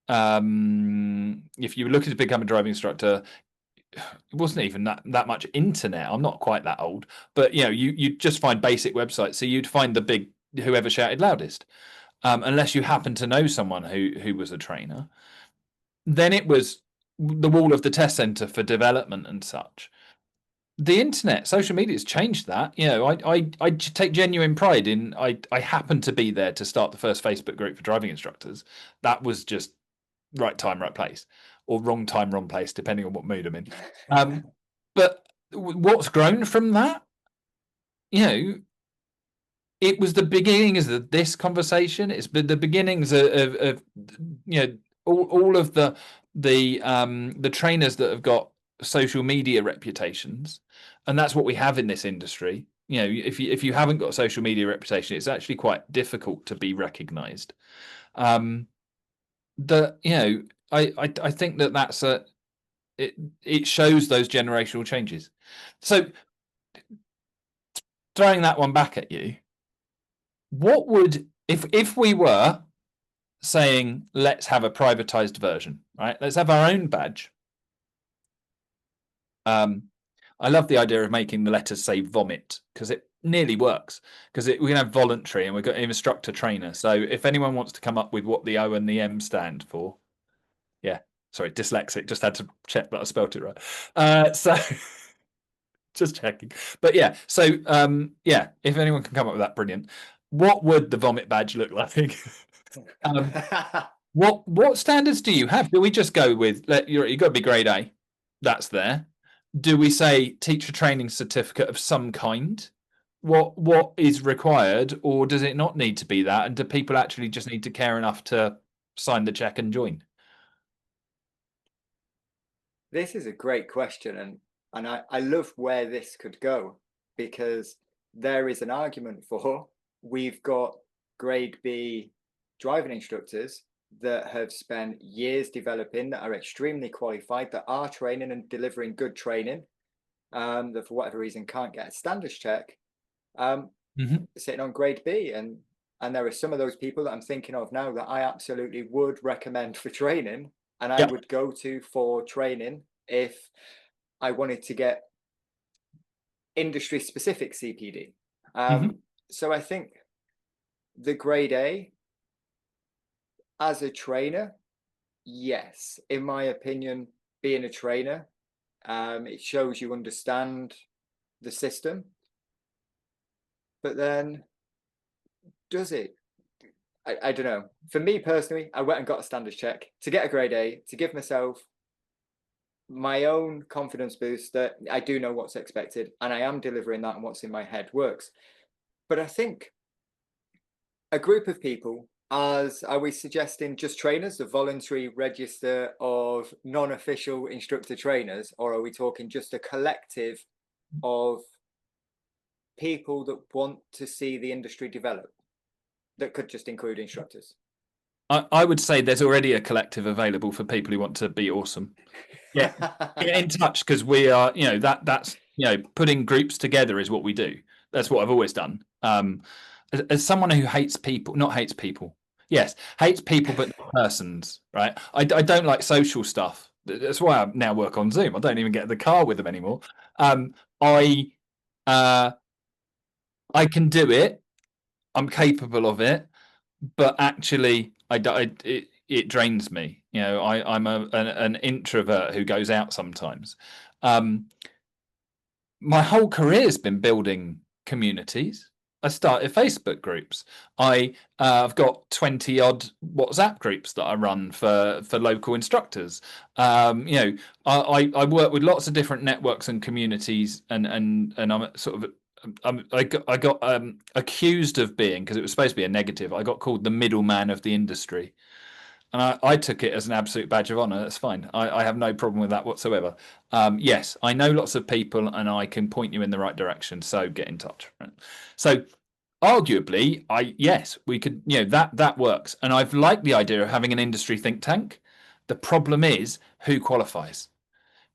looking to become a driving instructor, it wasn't even that much internet. I'm not quite that old, but you just find basic websites. So you'd find the big whoever shouted loudest, unless you happen to know someone who was a trainer. Then it was the wall of the test center for development and such. The internet, social media has changed that. You know, I take genuine pride in I happened to be there to start the first Facebook group for driving instructors. That was just right time, right place, or wrong time, wrong place, depending on what mood I'm in. But what's grown from that, you know, it was the beginnings of this conversation. It's been the beginnings of you know, all of the trainers that have got social media reputations, and that's what we have in this industry. You know, if you haven't got a social media reputation, it's actually quite difficult to be recognised. You know, I think that's it shows those generational changes. So throwing that one back at you, what would if we were saying let's have a privatized version, right? Let's have our own badge. I love the idea of making the letters say vomit because it nearly works, because we can have voluntary and we've got instructor trainer. So if anyone wants to come up with what the O and the M stand for, yeah, sorry, dyslexic, just had to check that I spelt it right. So just checking. But yeah, so yeah, if anyone can come up with that, brilliant. What would the vomit badge look like? What standards do you have? Do we just go with you've got to be grade A? That's there. Do we say teacher training certificate of some kind? What is required, or does it not need to be that? And do people actually just need to care enough to sign the check and join? This is a great question, and I love where this could go, because there is an argument for we've got grade B driving instructors that have spent years developing, that are extremely qualified, that are training and delivering good training, that for whatever reason can't get a standards check, sitting on grade B. And there are some of those people that I'm thinking of now that I absolutely would recommend for training, and I would go to for training if I wanted to get industry specific CPD. So I think the grade A as a trainer, yes, in my opinion, being a trainer, it shows you understand the system. But then, does it? I don't know. For me personally, I went and got a standards check to get a grade A, to give myself my own confidence boost that I do know what's expected and I am delivering that, and what's in my head works. But I think a group of people, are we suggesting just trainers, the voluntary register of non-official instructor trainers, or are we talking just a collective of people that want to see the industry develop, that could just include instructors? I would say there's already a collective available for people who want to be awesome. Yeah, get in touch, because we are, you know, that's, you know, putting groups together is what we do. That's what I've always done. As someone who hates people, not hates people, yes, hates people but not persons, right? I don't like social stuff. That's why I now work on Zoom. I don't even get in the car with them anymore. I can do it. I'm capable of it, but actually, it drains me. You know, I'm an introvert who goes out sometimes. My whole career has been building communities. I started Facebook groups. I've got 20 odd WhatsApp groups that I run for local instructors. You know, I work with lots of different networks and communities, and I'm sort of I got accused of being, because it was supposed to be a negative, I got called the middleman of the industry. And I took it as an absolute badge of honor. That's fine. I have no problem with that whatsoever. Yes, I know lots of people and I can point you in the right direction. So get in touch. Right? So arguably, yes, we could, you know, that works. And I've liked the idea of having an industry think tank. The problem is who qualifies,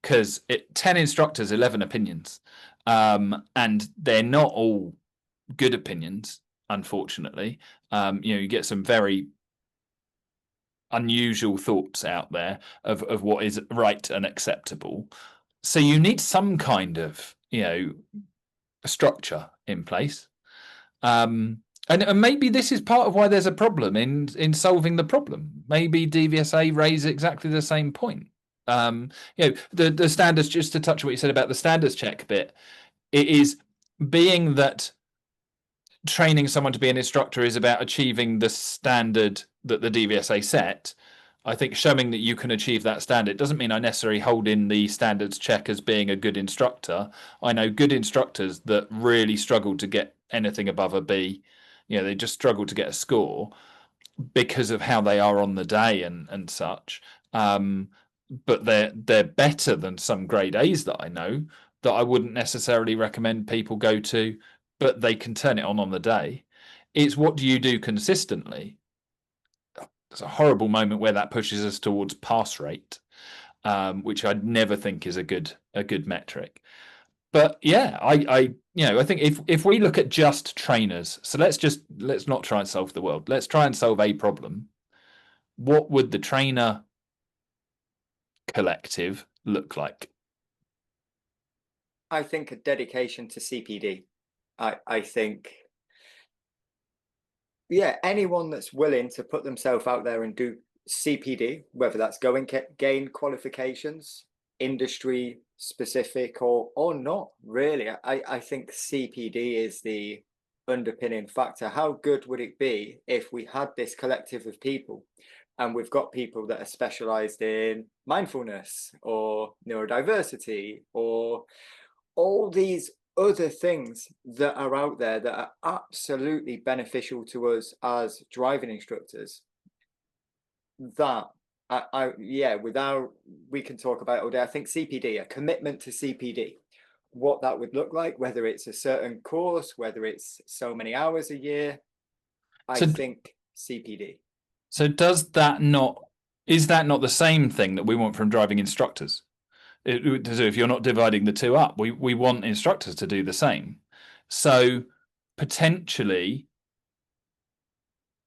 because 10 instructors, 11 opinions. And they're not all good opinions, unfortunately. You know, you get some very unusual thoughts out there of what is right and acceptable. So you need some kind of, you know, structure in place. And maybe this is part of why there's a problem in solving the problem. Maybe DVSA raise exactly the same point. The standards, just to touch on what you said about the standards check bit, it is being that training someone to be an instructor is about achieving the standard that the DVSA set. I think showing that you can achieve that standard doesn't mean I necessarily hold in the standards check as being a good instructor. I know good instructors that really struggle to get anything above a B. They just struggle to get a score because of how they are on the day and such. But they're better than some grade A's that I know that I wouldn't necessarily recommend people go to, but they can turn it on the day. It's what do you do consistently? It's a horrible moment where that pushes us towards pass rate, which I'd never think is a good metric. But yeah, I think if we look at just trainers, so let's not try and solve the world. Let's try and solve a problem. What would the trainer collective look like? I think a dedication to CPD. I think, yeah, anyone that's willing to put themselves out there and do CPD, whether that's gain qualifications, industry specific or not, really. I think CPD is the underpinning factor. How good would it be if we had this collective of people, and we've got people that are specialized in mindfulness or neurodiversity or all these other things that are out there that are absolutely beneficial to us as driving instructors, that without, we can talk about it all day. I think CPD, a commitment to CPD, what that would look like, whether it's a certain course, whether it's so many hours a year, I think CPD. So is that not the same thing that we want from driving instructors? If you're not dividing the two up, we want instructors to do the same. So potentially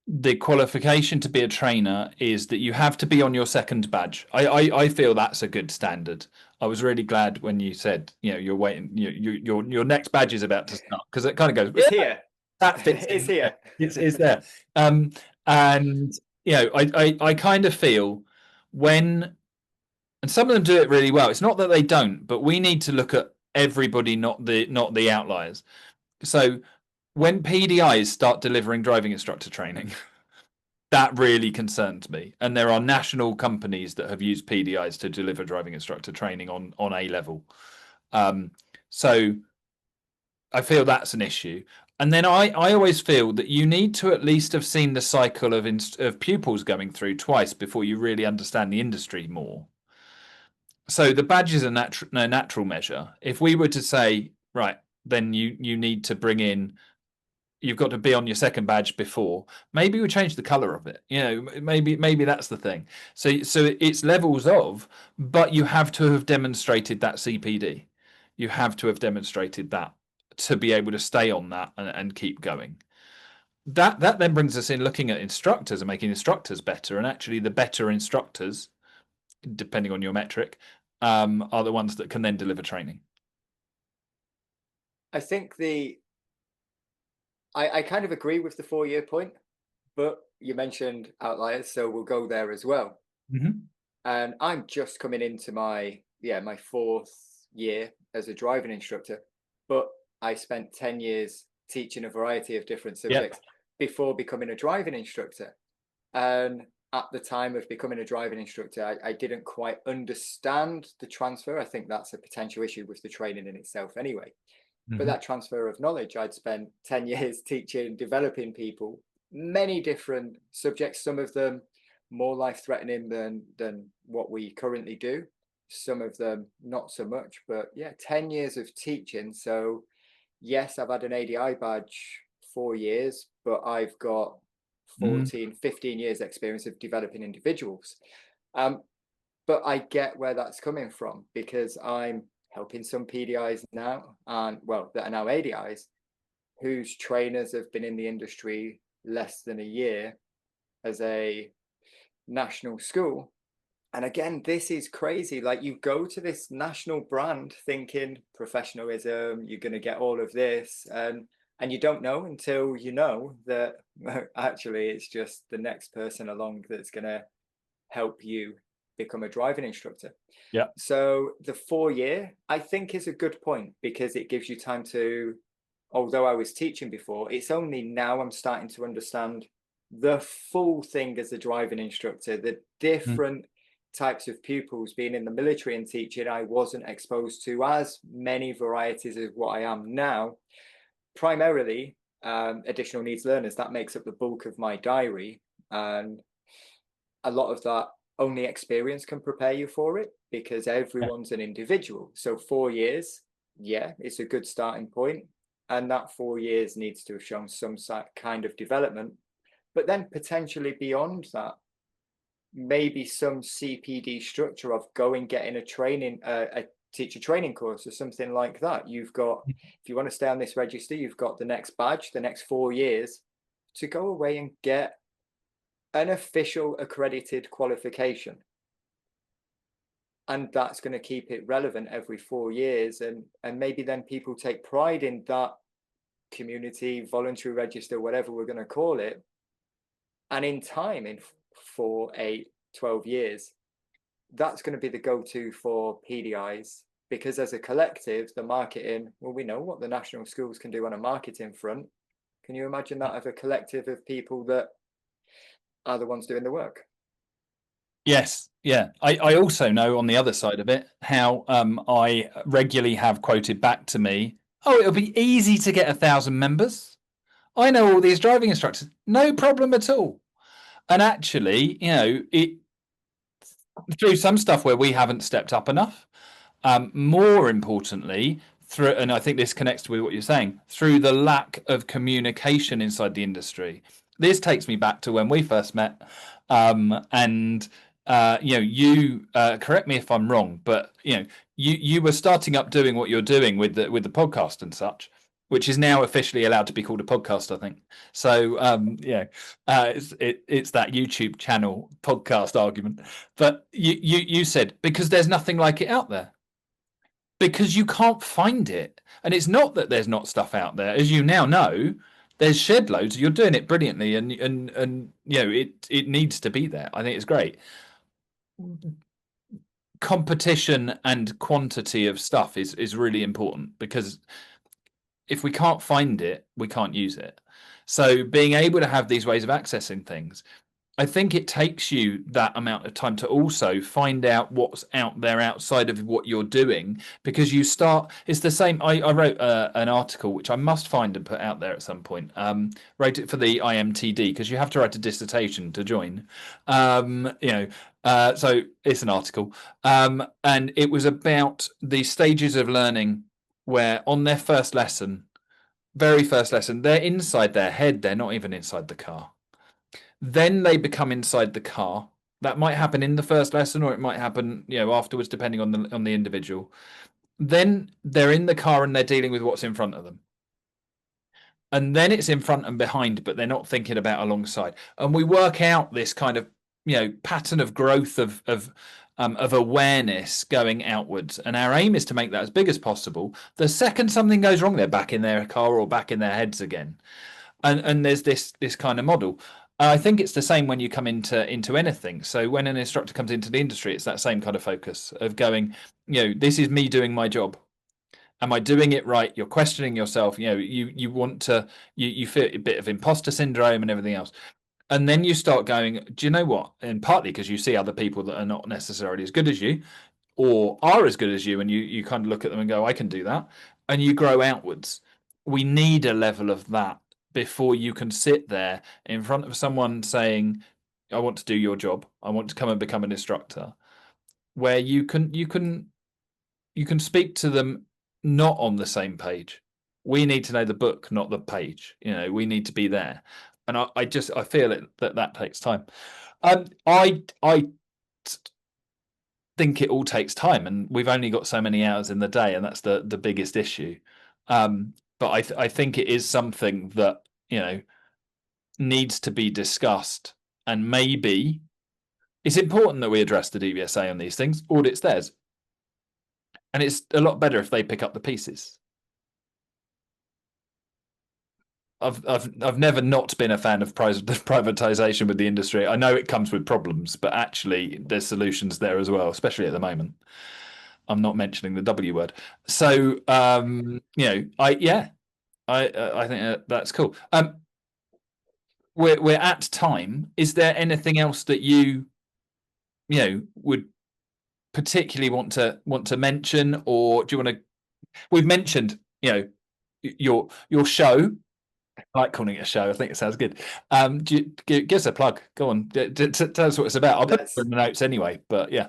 the qualification to be a trainer is that you have to be on your second badge. I feel that's a good standard. I was really glad when you said, you're waiting, your next badge is about to start, because it kind of goes, it's here. That fits. It's here. It's there. And I kind of feel when, and some of them do it really well. It's not that they don't, but we need to look at everybody, not the outliers. So when PDIs start delivering driving instructor training, that really concerns me. And there are national companies that have used PDIs to deliver driving instructor training on A level. So I feel that's an issue. And then I always feel that you need to at least have seen the cycle of pupils going through twice before you really understand the industry more. So the badge is a natural measure. If we were to say, right, then you need to bring in, you've got to be on your second badge before, maybe we change the color of it. Maybe that's the thing. So it's levels of, but you have to have demonstrated that CPD. You have to have demonstrated that to be able to stay on that and keep going. That then brings us in looking at instructors and making instructors better. And actually the better instructors, depending on your metric, are the ones that can then deliver training. I think I kind of agree with the 4-year point, but you mentioned outliers, so we'll go there as well. Mm-hmm. And I'm just coming into my 4th year as a driving instructor, but I spent 10 years teaching a variety of different subjects before becoming a driving instructor. And at the time of becoming a driving instructor, I didn't quite understand the transfer. I think that's a potential issue with the training in itself anyway. Mm-hmm. But that transfer of knowledge, I'd spent 10 years teaching, developing people, many different subjects, some of them more life-threatening than what we currently do, some of them not so much. But yeah, 10 years of teaching. So yes, I've had an ADI badge 4 years, but I've got 14, 15 years experience of developing individuals. But I get where that's coming from, because I'm helping some PDIs now, and that are now ADIs, whose trainers have been in the industry less than a year as a national school. And again, this is crazy. Like, you go to this national brand thinking professionalism, you're going to get all of this, and you don't know until you know that actually it's just the next person along that's going to help you become a driving instructor. Yeah. So the 4-year, I think, is a good point, because it gives you time to, although I was teaching before, it's only now I'm starting to understand the full thing as a driving instructor, the different types of pupils. Being in the military and teaching, I wasn't exposed to as many varieties as what I am now. Primarily additional needs learners, that makes up the bulk of my diary, and a lot of that only experience can prepare you for it, because everyone's an individual. So 4 years, yeah, it's a good starting point, and that 4 years needs to have shown some kind of development. But then potentially beyond that, maybe some CPD structure of going, getting a training, a teacher training course or something like that. You've got, if you want to stay on this register, you've got the next badge, the next 4 years to go away and get an official accredited qualification. And that's going to keep it relevant every 4 years. And maybe then people take pride in that community, voluntary register, whatever we're going to call it. And in time, in 4, 8, 12 years, that's going to be the go-to for PDIs, because as a collective, the marketing, well, we know what the national schools can do on a marketing front. Can you imagine that of a collective of people that are the ones doing the work? Yes, yeah. I also know on the other side of it how I regularly have quoted back to me, oh, it'll be easy to get 1,000 members. I know all these driving instructors, no problem at all. And actually, it through some stuff where we haven't stepped up enough. More importantly, through, and I think this connects with what you're saying, through the lack of communication inside the industry. This takes me back to when we first met, and you correct me if I'm wrong, but you were starting up doing what you're doing with the podcast and such, which is now officially allowed to be called a podcast, I think. So it's that YouTube channel podcast argument. But you said because there's nothing like it out there, because you can't find it, and it's not that there's not stuff out there, as you now know. There's shed loads. You're doing it brilliantly, and it needs to be there. I think it's great. Competition and quantity of stuff is really important, because if we can't find it, we can't use it. So being able to have these ways of accessing things, I think it takes you that amount of time to also find out what's out there outside of what you're doing, because you start, it's the same. I wrote an article, which I must find and put out there at some point. Wrote it for the IMTD, because you have to write a dissertation to join. So it's an article. And it was about the stages of learning where on their first lesson, very first lesson, they're inside their head. They're not even inside the car. Then they become inside the car. That might happen in the first lesson, or it might happen, afterwards, depending on the individual. Then they're in the car and they're dealing with what's in front of them. And then it's in front and behind, but they're not thinking about alongside. And we work out this kind of, pattern of growth of awareness going outwards. And our aim is to make that as big as possible. The second something goes wrong, they're back in their car or back in their heads again. And there's this kind of model. I think it's the same when you come into anything. So when an instructor comes into the industry, it's that same kind of focus of going, this is me doing my job. Am I doing it right? You're questioning yourself. You want to, you feel a bit of imposter syndrome and everything else. And then you start going, do you know what? And partly because you see other people that are not necessarily as good as you, or are as good as you, and you kind of look at them and go, I can do that. And you grow outwards. We need a level of that before you can sit there in front of someone saying, I want to do your job. I want to come and become an instructor, where you can speak to them not on the same page. We need to know the book, not the page. We need to be there. And I feel it that takes time. I think it all takes time, and we've only got so many hours in the day, and that's the biggest issue. But I think it is something that needs to be discussed, and maybe it's important that we address the DVSA on these things. Audit's theirs, and it's a lot better if they pick up the pieces. I've never not been a fan of privatization with the industry. I know it comes with problems, but actually there's solutions there as well, especially at the moment. I'm not mentioning the W word. So I think that's cool. We're at time. Is there anything else that you would particularly want to mention, or do you want to? We've mentioned your show. I like calling it a show. I think it sounds good. Give us a plug. Go on. Tell us what it's about. I'll put it in the notes anyway. But yeah.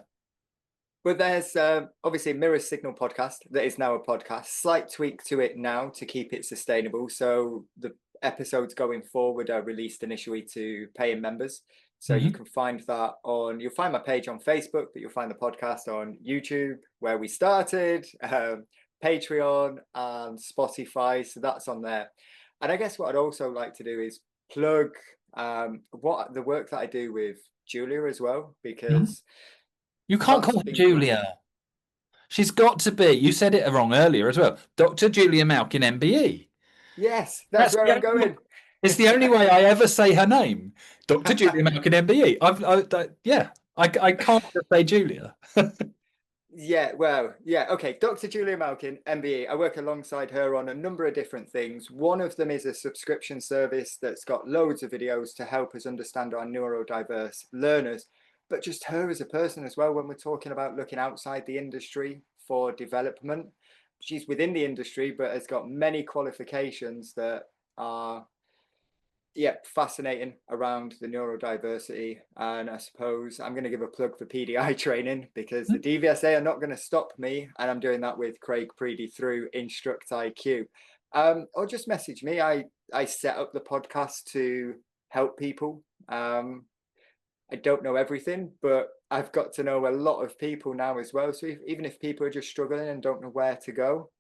Well, there's obviously Mirror Signal podcast that is now a podcast. Slight tweak to it now to keep it sustainable. So the episodes going forward are released initially to paying members. So you can find that you'll find my page on Facebook, but you'll find the podcast on YouTube, where we started, Patreon and Spotify. So that's on there. And I guess what I'd also like to do is plug what the work that I do with Julia as well, because you can't call her Julia. She's got to be. You said it wrong earlier as well. Dr. Julia Malkin, MBE. Yes, that's where I'm going. It's the only way I ever say her name, Dr. Julia Malkin, MBE. I can't just say Julia. Yeah, well, yeah, okay. Dr. Julia Malkin, MBE. I work alongside her on a number of different things. One of them is a subscription service that's got loads of videos to help us understand our neurodiverse learners, but just her as a person as well. When we're talking about looking outside the industry for development, she's within the industry, but has got many qualifications that are fascinating around the neurodiversity. And I suppose I'm going to give a plug for PDI training, because the DVSA are not going to stop me, and I'm doing that with Craig Preedy through Instruct IQ. Or just message me. I set up the podcast to help people. I don't know everything, but I've got to know a lot of people now as well. So even if people are just struggling and don't know where to go,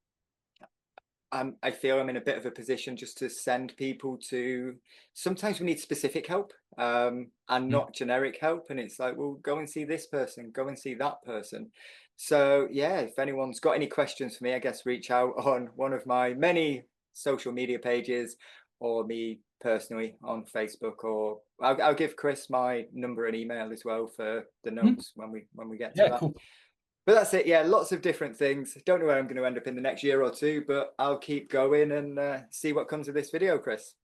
I feel I'm in a bit of a position just to send people to. Sometimes we need specific help and not generic help. And it's like, well, go and see this person, go and see that person. So yeah, if anyone's got any questions for me, I guess reach out on one of my many social media pages, or me personally on Facebook, or I'll give Chris my number and email as well for the notes when we get to that. Cool. But that's it. Yeah, lots of different things. Don't know where I'm going to end up in the next year or two, but I'll keep going and see what comes of this video, Chris.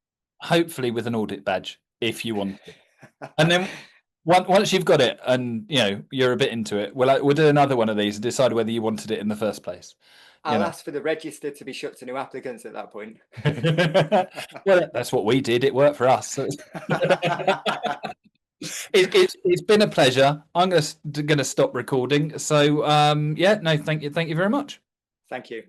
Hopefully with an audit badge, if you want it. And then once you've got it and you're a bit into it, we'll do another one of these and decide whether you wanted it in the first place. I'll ask for the register to be shut to new applicants at that point. Well, that's what we did. It worked for us. So it's been a pleasure. I'm going to stop recording. So thank you very much. Thank you.